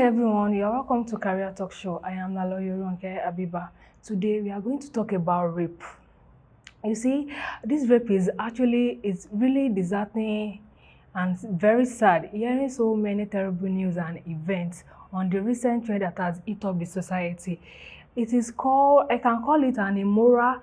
everyone, you're welcome to Career Talk Show. I am Laloyoronke Abiba. Today we are going to talk about rape. You see, this rape is really disheartening and very sad. Hearing so many terrible news and events on the recent trend that has hit up the society. I can call it an immoral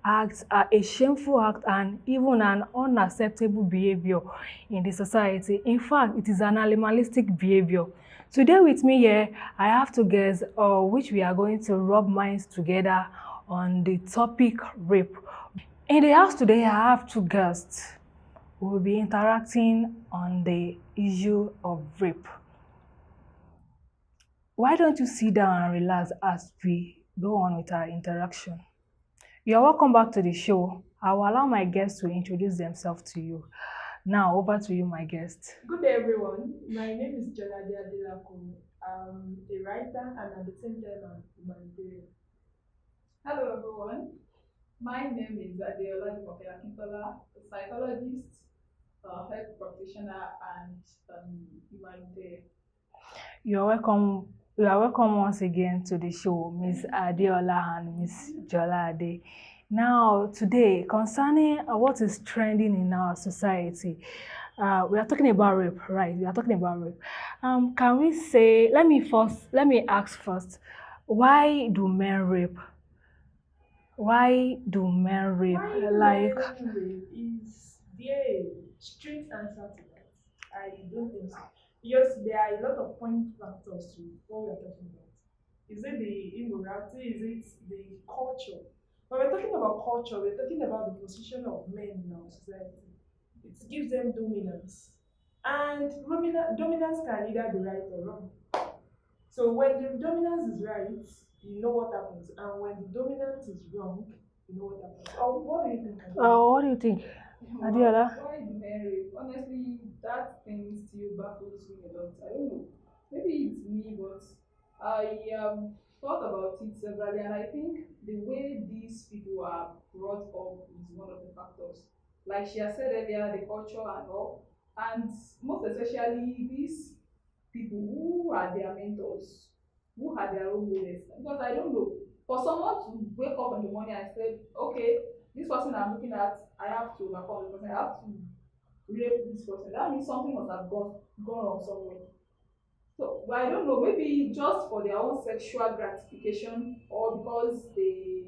act, a shameful act, and even an unacceptable behavior in the society. In fact, it is an animalistic behavior. Today with me here, I have two guests which we are going to rub minds together on the topic rape. In the house today, I have two guests who will be interacting on the issue of rape. Why don't you sit down and relax as we go on with our interaction? You're welcome back to the show. I will allow my guests to introduce themselves to you. Now, over to you, my guest. Good day, everyone. My name is Jolade Adelako. I'm a writer and at the same time I'm a humanitarian. Hello, everyone. My name is Adeola Akintola, a psychologist, health practitioner, and humanitarian. You're welcome. You are welcome once again to the show, Miss Adeola and Miss Jolade. Now, today, concerning what is trending in our society, we are talking about rape, right? We are talking about rape. Can we say? Let me ask first. Why do men rape? Why do men rape? Why men rape is there a straight answer to that? I don't think so. Because there are a lot of point factors to what we are talking about. Is it the immorality? Is it the culture? When we're talking about culture, we're talking about the position of men in our society. It gives them dominance. And dominance can either be right or wrong. So when the dominance is right, you know what happens. And when the dominance is wrong, you know what happens. What do you think? What do you think, Adeola? Why the men rape? Honestly, that thing still baffles me a lot. I don't know. Maybe it's me, but I thought about it severally, and I think the way these people are brought up is one of the factors. Like she has said earlier, the culture and all, and most especially these people who are their mentors, who are their role models. Because I don't know, for someone to wake up in the morning and say, okay, this person I'm looking at, I have to overcome the person, I have to rape this person. That means something must have gone wrong somewhere. So, but I don't know, maybe just for their own sexual gratification or because they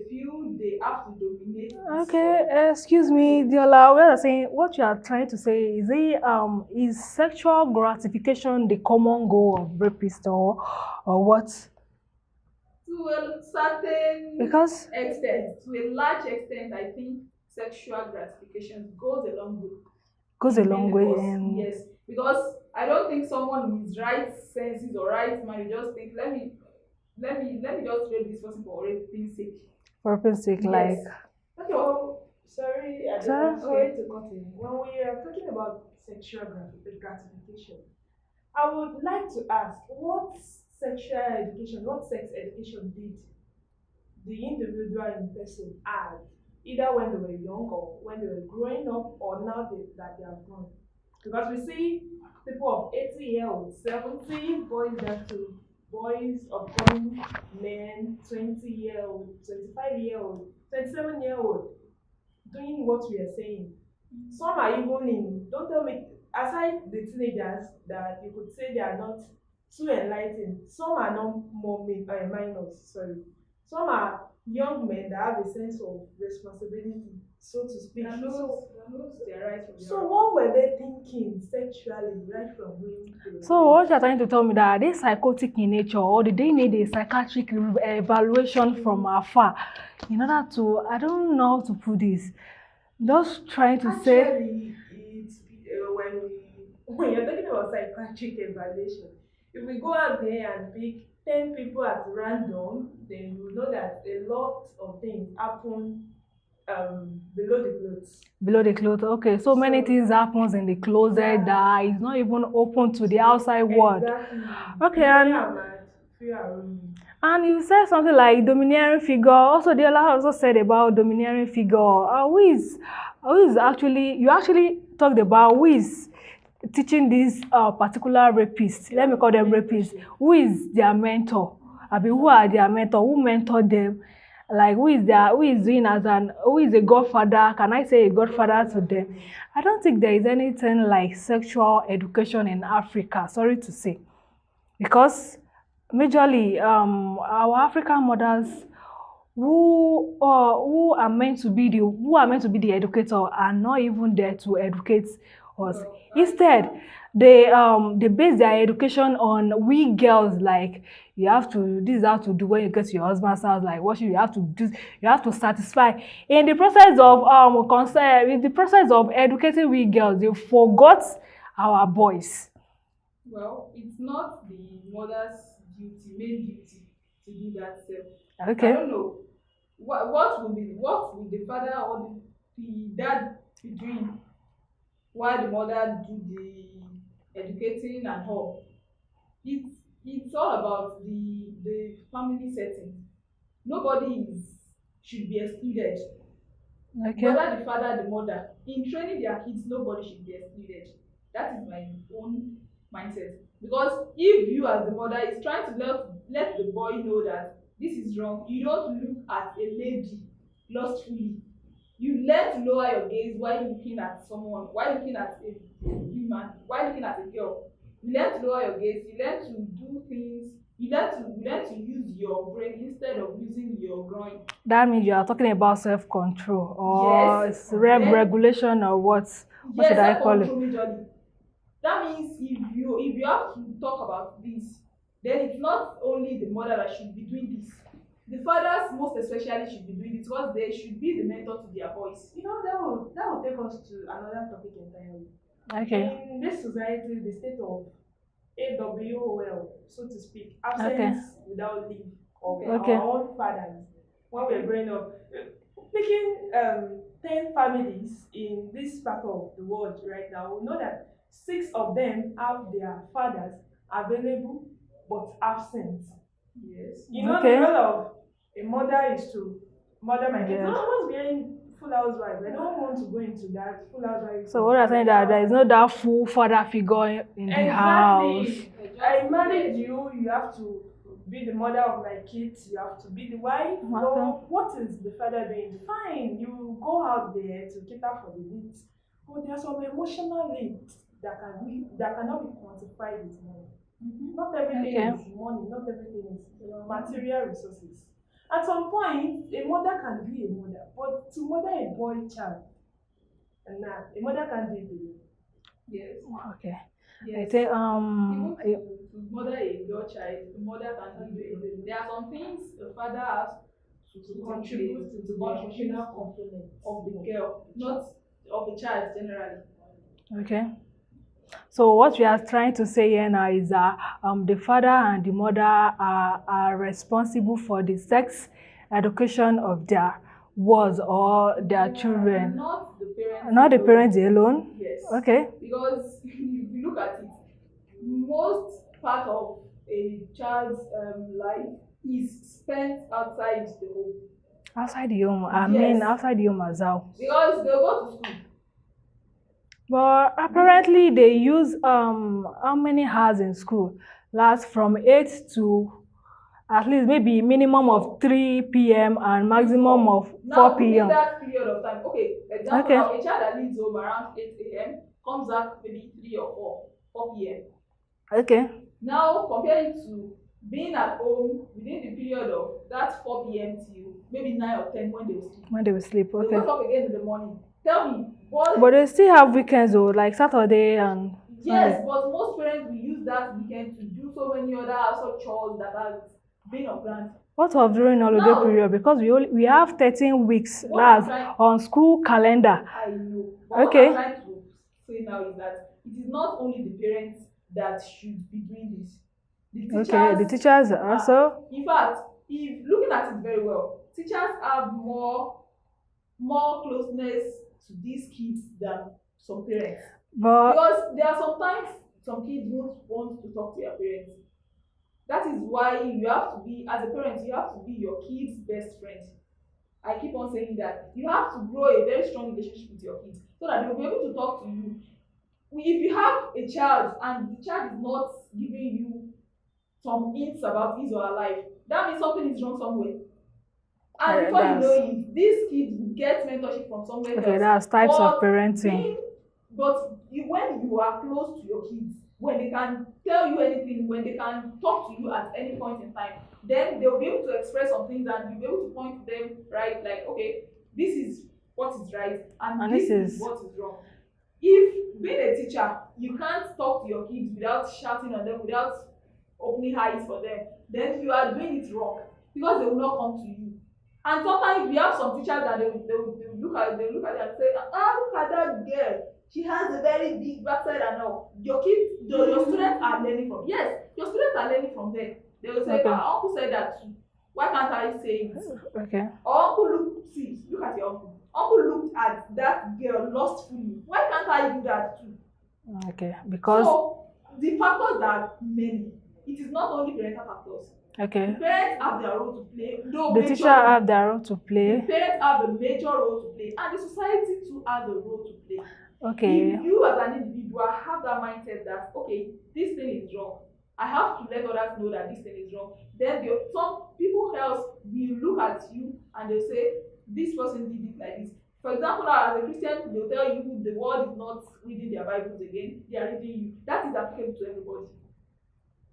feel they have to dominate. Okay, excuse me, Diola. We are saying what you are trying to say is sexual gratification the common goal of rapists or what? To a certain Because extent, to a large extent, I think sexual gratification goes a long way. Yes, because I don't think someone in his right senses or right mind just think let me just rape this person for raping sake. For raping sake, yes. like. Okay, well, sorry to cut in. When we are talking about sexual gratification, I would like to ask what sex education did the individual in person have, either when they were young or when they were growing up or now that they have grown. Because we see people of 80-year-olds, 70, boys down to boys upcoming men, 20-year-old, 25-year-old, 27-year-old, doing what we are saying. Some are even in, don't tell me, aside the teenagers that you could say they are not too enlightened, some are not more minors, sorry. Some are young men that have a sense of responsibility, so to speak. So what were they thinking sexually right from when they were So what you're trying to tell me that are they psychotic in nature or do they need a psychiatric evaluation from afar in order to, I don't know how to put this, just trying to say. Actually, it's when you're talking about psychiatric evaluation, if we go out there and pick 10 people at random, then you know that a lot of things happen below the clothes. Below the clothes, okay. So many things happens in the closet that is not even open to the outside world. Okay, and you said something like domineering figure. Also, the other also said about domineering figure. Who is actually, you actually talked about who is teaching these particular rapists, let me call them rapists, who is their mentor? I mean, who are their mentor? Who mentored them? Like who is doing as an who is a godfather? Can I say a godfather to them? I don't think there is anything like sexual education in Africa. Sorry to say, because majorly our African mothers who are meant to be the educator are not even there to educate us. Instead, they base their education on we girls, like you have to this is how to do when you get to your husband's house, like what you have to do, you have to satisfy. In the process of in the process of educating we girls, they forgot our boys. Well, it's not the mother's duty, main duty, to do that self. I Okay. don't know. What will the father or the dad be doing while the mother do the educating and all? It's it's all about the family setting. Nobody is should be excluded. Okay. Whether the father, the mother, in training their kids, nobody should be excluded. That is my own mindset. Because if you as the mother is trying to let the boy know that this is wrong, you don't look at a lady lustfully. You learn to lower your gaze while looking at someone, while looking at a woman, while looking at a girl. You learn to lower your gaze, you learn to do things, you learn to use your brain instead of using your groin. That means you are talking about self-control or Yes. regulation or what? What Yes, should I call it? self-control majorly. That means if you have to talk about this, then it's not only the mother that should be doing this. The fathers most especially should be doing it because they should be the mentor to their boys. That will take us to another topic entirely. Okay. In this society, the state of AWOL, so to speak, Okay. absence without leave of Okay. our own fathers when we're growing up. Picking 10 families in this part of the world right now, we know that 6 of them have their fathers available but absent. Yes. You know, Okay. the role of a mother is to mother my kids. Yes. No one's being full housewife. I don't want to go into that full housewife. So what you're saying that there is no that full father figure in the house. Exactly. I married you, you have to be the mother of my kids, you have to be the wife. No, what is the father doing? Fine, you go out there to cater for the needs. But there are some emotional needs that cannot be quantified with money. Not everything Okay. is money, not everything is material resources. At some point, a mother can be a mother, but to mother a boy child, and a mother can't do it alone. Yes. Okay. I Yes. think Even to mother a girl child, the mother can do it. There are some things the father has to contribute to the emotional emotional component of the girl, not of the child generally. okay. So what we are trying to say here now is that the father and the mother are responsible for the sex education of their wards or their children. Not the parents. Not the alone. parents alone? Yes. Okay. Because if you look at it, most part of a child's life is spent outside the home. Outside the home. I mean Yes. outside the home as well. Because they go to school. But apparently they use how many hours in school? Last from 8 to at least maybe minimum of 3 p.m. and maximum of Now, 4 within p.m. that period of time, okay, example Okay. now, a child that leaves home around 8 a.m. comes back maybe 3 or 4 p.m. Okay. Now, compare it to being at home within the period of that 4 p.m. till maybe 9 or 10 when they will sleep. When they will sleep. They Okay. wake up again in the morning. Tell me, what? But they still have weekends though, like Saturday and Yes, Sunday. but most parents will use that weekend to do so many other household chores that are being unplanned. What of during holiday No. period? Because we have 13 weeks What I'm that's trying- on school calendar. I know. But Okay. what I'm trying to say now is that it is not only the parents that should be doing this. The teachers, Okay, the teachers also. in fact, if looking at it very well, teachers have more closeness to these kids than some parents. But Because there are sometimes some kids won't want to talk to their parents. That is why you have to be, as a parent, you have to be your kid's best friend. I keep on saying that. You have to grow a very strong relationship with your kids so that they'll be able to talk to you if you have a child and the child is not giving you some hints about his or her life, that means something is wrong somewhere. And before you know That's it, these kids get mentorship from somewhere okay. else. That's types of But parenting. when you are close to your kids, when they can tell you anything, when they can talk to you at any point in time, then they'll be able to express some things and you'll be able to point to them, right? Like, okay, this is what is right and this is what is wrong. If being a teacher, you can't talk to your kids without shouting on them, without opening eyes for them, then you are doing it wrong because they will not come to you. And sometimes we have some teachers that they will look at it and say, look at that girl. She has a very big backside and all. Your kids, your students are learning from. Yes, your students are learning from there. They will say, uncle said that too. Why can't I say it? Okay. Or uncle look at your uncle. Uncle looked at that girl lustfully. Why can't I do that too? Okay, because so the factors are many. It is not only parental factors. Okay. The parents have their role to play. The teacher have their role to play. The parents have a major role to play, and the society too has a role to play. Okay. If you as an individual have that mindset that okay, this thing is wrong, I have to let others know that this thing is wrong. Then some people else will look at you and they'll say, this person did it like this. For example, now as a Christian, they'll tell you the world is not reading their Bibles again, they are reading you. That is applicable to everybody.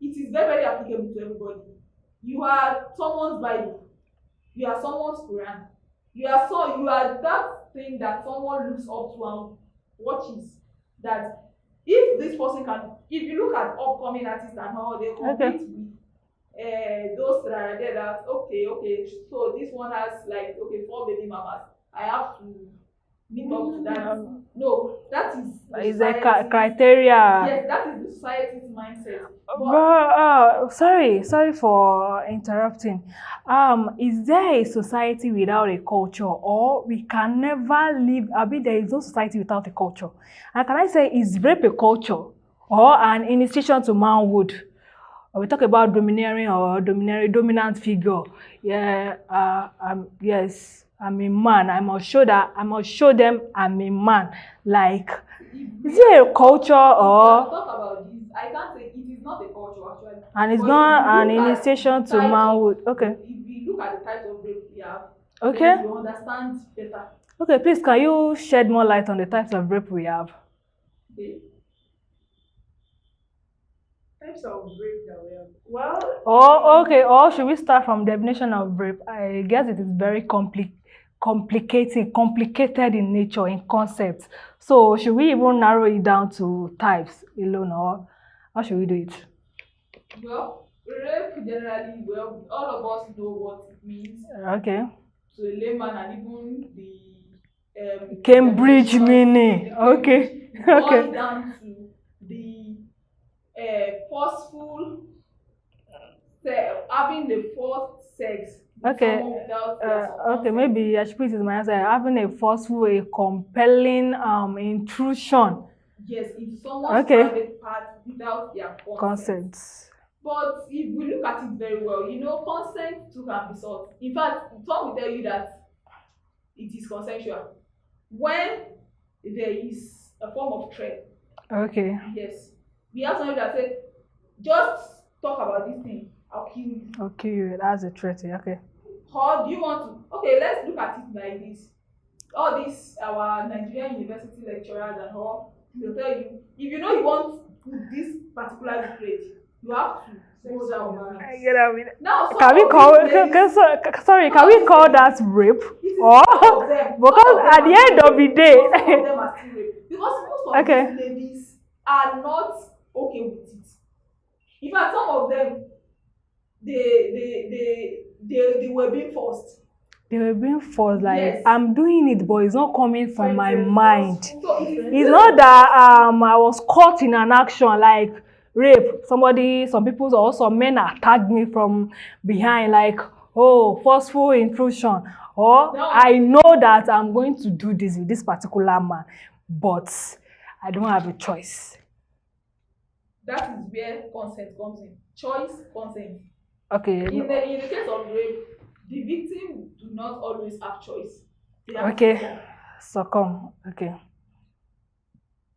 It is very, very applicable to everybody. You are someone's Bible. You are someone's Quran. You are that thing that someone looks up to and watches. That if this person can, if you look at upcoming artists and how they compete with those that are there, that okay, so this one has like 4 baby mamas. I have to meet up to that. No, that is a criteria. Yes, that is the society's mindset. Sorry for interrupting. Is there a society without a culture, or we can never live? I mean, there is no society without a culture. And can I say, is rape a culture or an initiation to manhood? We talk about domineering or dominant figure. Yeah. Yes. I'm a man. I must show them I'm a man. Like, is it a culture or? Talk about this. I can't say it is not a culture actually. And it's not an initiation to manhood. Okay. If we look at the types of rape we have, okay, then you understand better. Okay, please, can you shed more light on the types of rape we have? Okay. Types of rape that we have. Well. Oh, okay. Or should we start from definition of rape? I guess it is very complicated in nature, in concept. So should we even narrow it down to types alone, or how should we do it? Well, rape generally, all of us know what it means. Okay. To a layman and even the Cambridge meaning. Okay. Okay. Down to the forceful having the forced sex. Okay. Okay, maybe I should put it in my answer. Having a forceful, a compelling intrusion. Yes, into someone's private part without their consent. But if we look at it very well, consent too can be sought. In fact, some will tell you that it is consensual when there is a form of threat. Okay. Yes. We have somebody that said, just talk about this thing, I'll kill you. I'll kill you. That's a threat. Okay. Or do you want to? Okay, let's look at it like this. All these our Nigerian university lecturers and all, they'll tell you, if you know you want this particular grade, you have to go down. Now, can we call that rape? Or because at the end of the day, most of them are still rape. Because most of these ladies are not okay with it. In fact, some of them they were being forced. They were being forced, like, yes. I'm doing it, but it's not coming from my mind. So it's not that I was caught in an action like rape. Some people or some men attacked me from behind, like, oh, forceful intrusion. Or no. I know that I'm going to do this with this particular man, but I don't have a choice. That is where consent comes in. Choice, consent. Okay. In the case of rape, the victim do not always have choice. Okay. Succumb. Okay.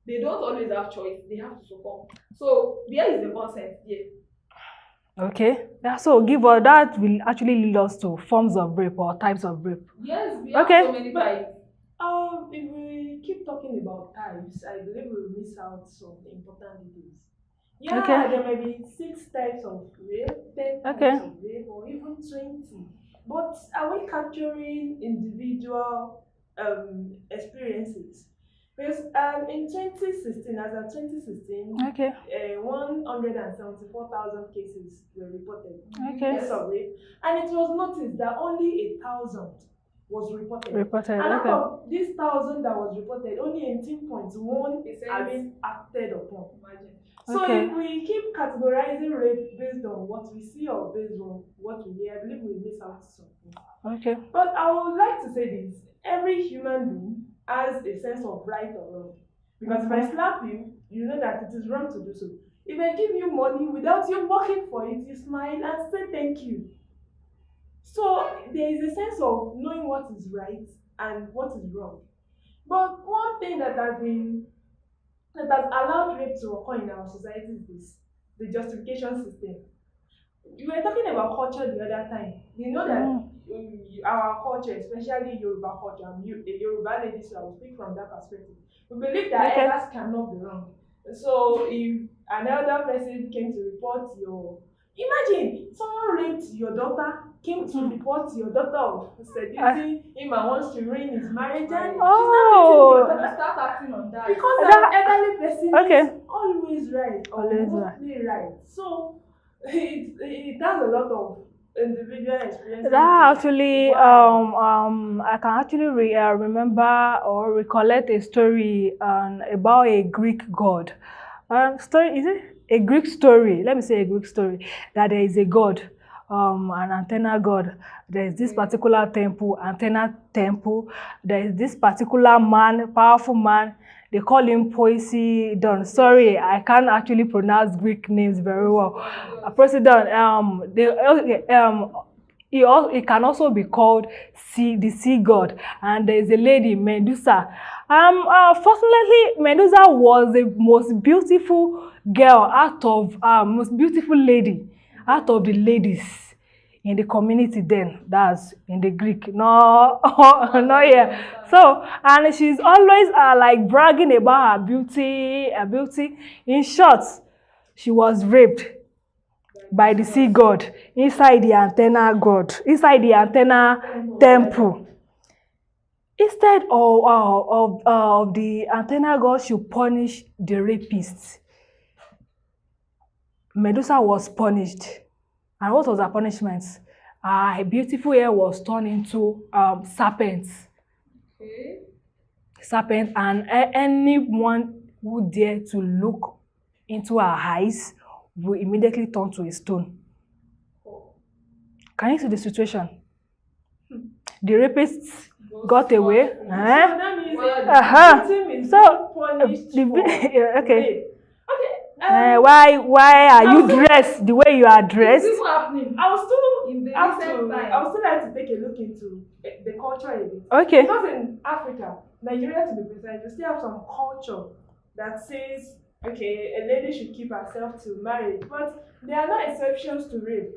they don't always have choice. They have to succumb. So where is the consent there? Okay. Yeah, so give us that will actually lead us to forms of rape or types of rape. Yes, we have Okay. so many types. If we keep talking about types, I believe we'll miss out some important details. Yeah, Okay. there may be 6 types of rape, 10 Okay. types of rape, or even 20. But are we capturing individual experiences? Because in 2016, as of 2016, Okay. 174,000 cases were reported. Okay. Cases of rape, and it was noticed that only 1,000 was reported. Reported. And out Okay. of these 1,000 that was reported, only 18.1 have been acted upon. Imagine. So Okay. if we keep categorizing rape based on what we see or based on what we hear, I believe we miss out something. Okay. But I would like to say this: every human being has a sense of right or wrong. Because if I slap you, you know that it is wrong to do so. If I give you money without you working for it, you smile and say thank you. So there is a sense of knowing what is right and what is wrong. But one thing that has allowed rape to occur in our society is this: the justification system. We were talking about culture the other time. You know that our culture, especially Yoruba culture, the Yoruba ladies, so I will speak from that perspective. We believe that Okay. elders cannot be wrong. So if an elder person came to report imagine someone raped your daughter, came to report your daughter of seducing him and wants to ruin his marriage, and she's not beating your daughter. Start acting on that. Because an elderly person Okay. is always right or Always mostly right. So it has a lot of individual experiences. That actually, Wow. I can actually remember or recollect a story about a Greek god. Story, is it a Greek story? Let me say a Greek story that there is a god, an antenna god. There is this particular temple, antenna temple. There is this particular man, powerful man. They call him Poseidon. Sorry, I can't actually pronounce Greek names very well. Poseidon. He can also be called the sea god. And there is a lady, Medusa. Fortunately, Medusa was the most beautiful girl most beautiful lady out of the ladies in the community then. That's in the Greek. No, not here. So, and she's always like bragging about her beauty. In short, she was raped by the sea god inside the antenna temple. Instead of the antenna god should punish the rapists, Medusa was punished. And what was her punishment? Her beautiful hair was turned into serpents. Okay. Serpent, and anyone who dare to look into her eyes will immediately turn to a stone. Can you see the situation? The rapists got away. So that means Uh-huh. the victim is So, punished the- for okay. rape. Okay. Why are you dressed the way you are dressed? This is happening I was still in the have recent to. time. I would still like to take a look into the culture a bit. Okay. Because in Africa, Nigeria to be precise, we still have some culture that says, okay, a lady should keep herself to marriage, but there are no exceptions to rape.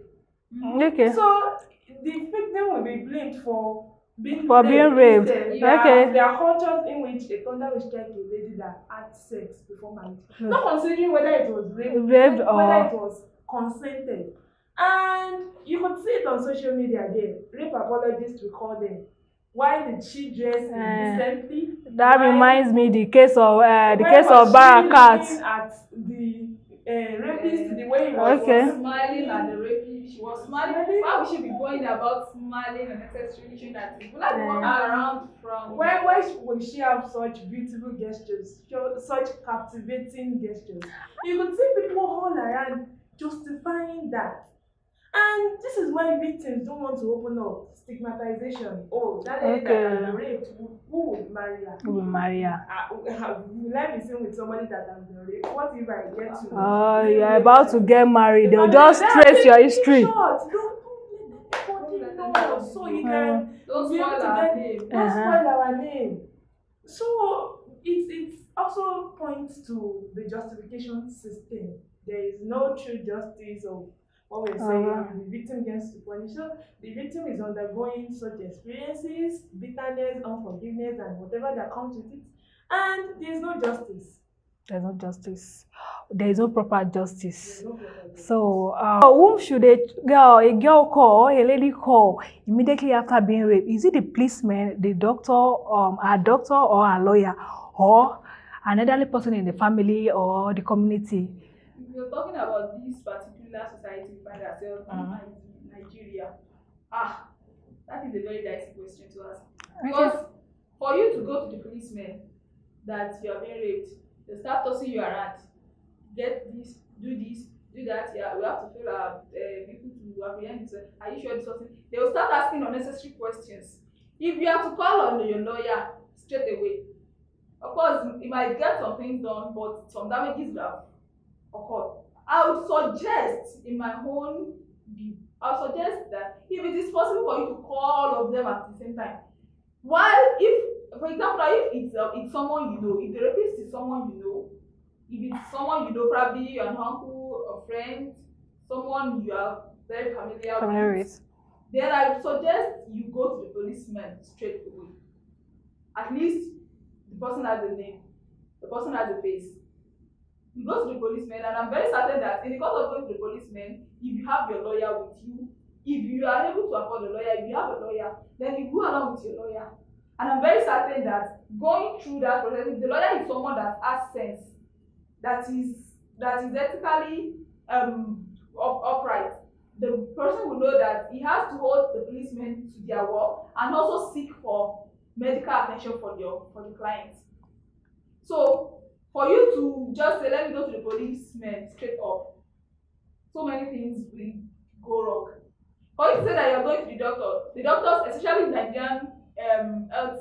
Okay. So the victim will be blamed for being raped. instead. Okay. There are cultures in which a thunder will strike a lady that had sex before marriage. Hmm. Not considering whether it was Raped whether or- it was consented. And you could see it on social media there. Rape apologists will call them. Why did she dress indecently? That Why- reminds me the case of why Barakat. was she looking at the rapist the way he was? Okay. Smiling at the rapist. She was smiling. Why would she be going about smiling unnecessarily? Showing that people like walk around from. Why would she have such beautiful gestures, such captivating gestures? You could see people all around justifying that. And this is why victims don't want to open up. Stigmatization. Oh, that lady that has been raped, who would marry her? Who will marry her? Will I be seen with somebody that has been raped? What if I get to? Oh, you're about to get married. They'll just trace your history. Don't let anybody know. So you can Don't be able spoil to our get name. don't spoil our name. So it's also points to the justification system. There is no true justice of what we're saying. The victim gets to punish. So the victim is undergoing such experiences, bitterness, unforgiveness, and whatever that comes with it. And there is no justice. There's no justice. There is no proper There justice. is no proper justice. So, whom should a girl call, a lady call immediately after being raped? Is it the policeman, the doctor, a doctor, or a lawyer, or an elderly person in the family or the community? If you're talking about this particular society we find ourselves in Nigeria, that is a very dicey question to ask. Because for you to go to the policeman that you are being raped, they start tossing you around. Get this, do that. Yeah, we have to fill our people to apprehend this. Are you sure this person? They will start asking unnecessary questions. If you have to call on your lawyer straight away, of course, it might get some things done, but some damages will have occurred. I would suggest, in my own view, I would suggest that if it is possible for you to call all of them at the same time, while if, for example, if it's someone you know, if the rapist is someone you know, if it's someone you know, probably an uncle, a friend, someone you are very familiar with, then I would suggest you go to the policeman straight away. At least the person has a name, the person has a face. You go to the policeman, and I'm very certain that in the course of going to the policeman, if you have your lawyer with you, if you are able to afford a lawyer, if you have a lawyer, then you go along with your lawyer. And I'm very certain that going through that process, if the lawyer is someone that has sense, that is ethically upright, the person will know that he has to hold the policeman to their work and also seek for medical attention for the client. So for you to just say, let me go to the policeman straight up, so many things will go wrong. For you to say that you're going to the doctors, especially in Nigerian health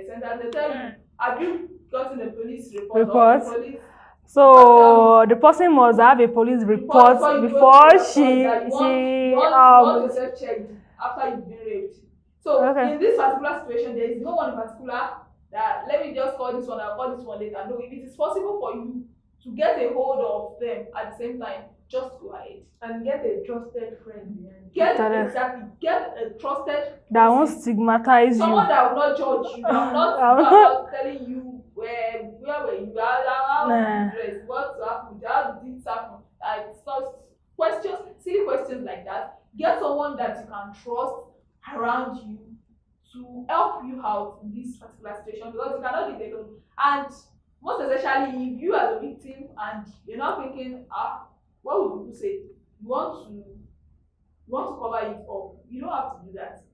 centers, they tell you, have you gotten a police report? Or the police? So the person must have a police report before she want yourself checked after you've been raped. So in this particular situation, there is no one in particular that let me just call this one, I'll call this one later. No, if it is possible for you to get a hold of them at the same time, just go ahead and get a trusted friend behind. Get a trusted that won't stigmatize someone you. that will not judge you, that will not telling you where were you are, how dress, what happened, how did this happen. Questions, silly questions like that. Get someone that you can trust around you to help you out in this particular situation, because you cannot do it alone. And most especially if you as a victim and you're not thinking, what would people say? You want to cover it up. You don't have to do that.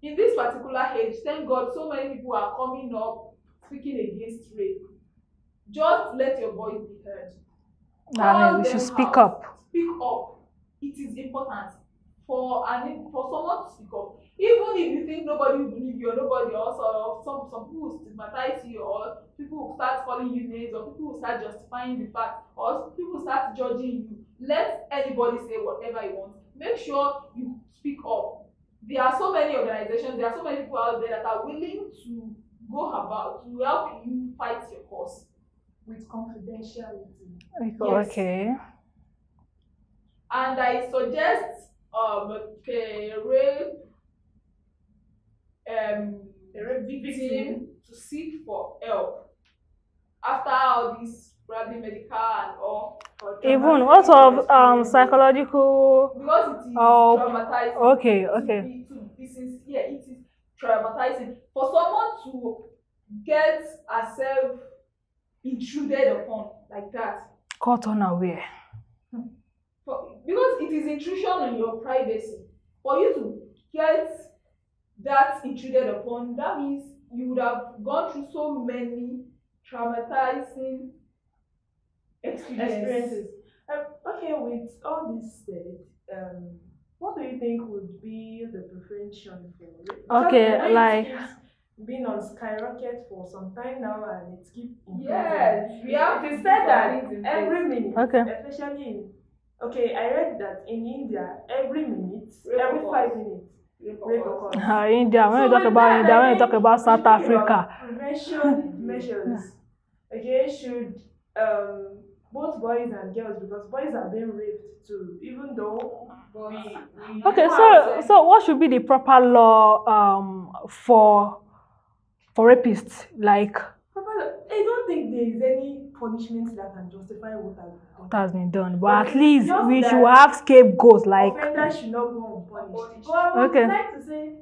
In this particular age, thank God, so many people are coming up speaking against rape. Just let your voice be heard. You should speak up. Speak up. It is important for someone to speak up. Even if you think nobody will believe you, or nobody also, some people will stigmatize you, or people will start calling you names, or people will start justifying the fact, or people will start judging you. Let anybody say whatever you want. Make sure you speak up. There are so many organizations, there are so many people out there that are willing to go about to help you fight your cause with confidentiality. Okay. Yes. And I suggest a rape victim to seek for help after all this probably medical and all. Even what of psychological? Because it is traumatizing. Okay. To be sincere, it is traumatizing for someone to get herself intruded upon like that. Caught unaware. Because it is intrusion on your privacy. For you to get that intruded upon, that means you would have gone through so many traumatizing experiences. Okay, with all this said, what do you think would be the prevention for it? Okay, like been on skyrocket for some time now, and it keeps increasing. Yes, we have to say that every minute, okay, especially in I read that in India, every 5 minutes, rape occurs. India. When you talk about India, when you talk about South Africa, prevention measures. Okay, should both boys and girls, because boys are being raped too, even though But we Okay, know how so what should be the proper law for rapists? Like Papa, I don't think there is any punishment that can justify what has been what done. has been done, but But at least just we that should have scapegoats. Like offenders should not go unpunished. Unpunished. But I would Okay. like to say,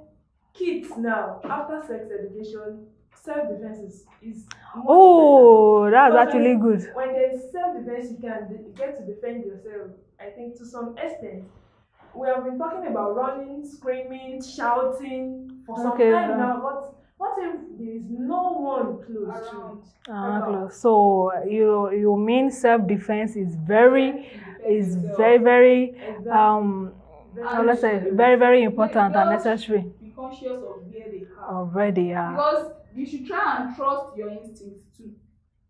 kids now, after sex education, self-defense is much oh, that's Because actually good. when there is self-defense, you can get to defend yourself. I think to some extent, we have been talking about running, screaming, shouting for some Okay, time now. But what if there is no one close around. to? Close. So you mean self-defense is very Defend very Exactly. how let's say very important and Girls necessary be conscious of where they are. already. Yeah. Because you should try and trust your instincts too.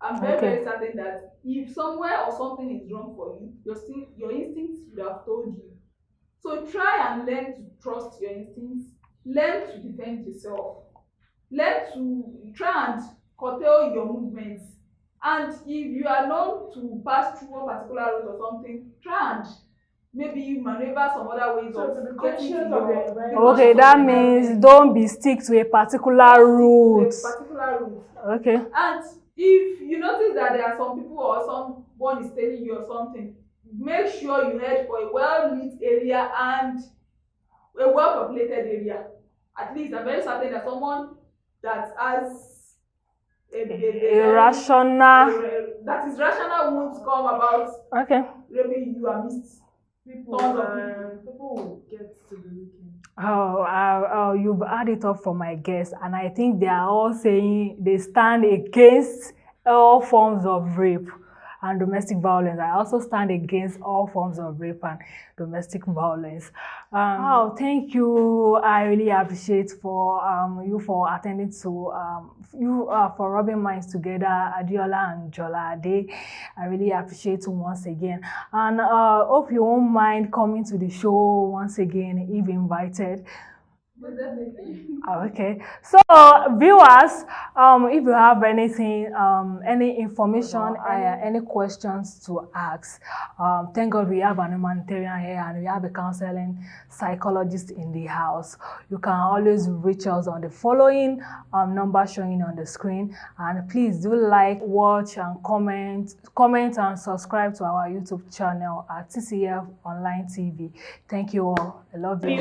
I'm very, Okay. very certain that if somewhere or something is wrong for you, your instincts would have told you. So try and learn to trust your instincts, learn to defend yourself, learn to try and curtail your movements. And if you are known to pass through one particular road or something, try and maybe maneuver some other ways So to of be getting to conscious of your your environment. Okay, that means don't be stick to a particular route. particular route. Okay. And if you notice that there are some people or someone is telling you or something, make sure you head for a well-lit area and a well-populated area. At least I'm very certain that someone that has Irrational. that is rational won't come about Okay. raping you amidst People, tons of people. people will get to the weekend. Oh, you've added up for my guests, and I think they are all saying they stand against all forms of rape and domestic violence. I also stand against all forms of rape and domestic violence. Oh, thank you. I really appreciate for you for attending to for rubbing minds together, Adiola and Jolade. I really appreciate you once again, and hope you won't mind coming to the show once again if invited. Okay, so viewers, if you have anything, any information, any questions to ask, thank God we have an humanitarian here and we have a counseling psychologist in the house. You can always reach us on the following number showing on the screen, and please do like, watch, and comment and subscribe to our YouTube channel at TCF Online TV. Thank you all. I love you.